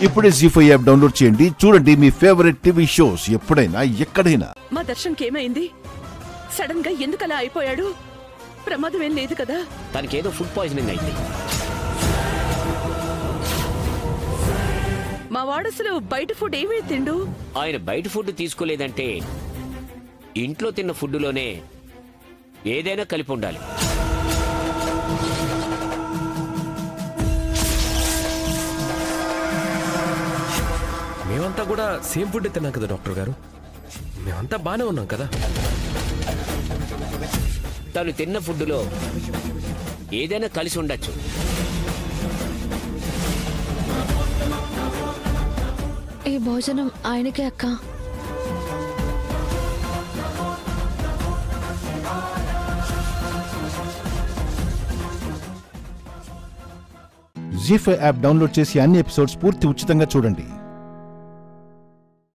ఇప్పుడే జీ5 app download చేయండి. చూడండి మీ ఫేవరెట్ టీవీ షోస్ ఎప్పుడైనా ఎక్కడైనా. మా దర్శన్కి ఏమైంది? సడన్ గా ఎందుకలా అయిపోయాడు? ప్రమాదం ఏం లేదు కదా? తనకేదో ఫుడ్ పాయిజనింగ్ అయింది. మా వాడసలు బయట ఫుడ్ ఏమీ తిండు. ఆయన బయట ఫుడ్ తీసుకోలేదంటే ఇంట్లో తిన్న ఫుడ్లోనే ఏదైనా కలిపి ఉండాలి. మేమంతా కూడా సేమ్ ఫుడ్ తిన్నాం కదా డాక్టర్ గారు, మేమంతా బాగానే ఉన్నాం కదా. తను తిన్న ఫుడ్లో ఏదైనా కలిసి ఉండొచ్చు. ఈ భోజనం ఆయనకే అక్క. జీ5 యాప్ డౌన్లోడ్ చేసి అన్ని ఎపిసోడ్స్ పూర్తి ఉచితంగా చూడండి.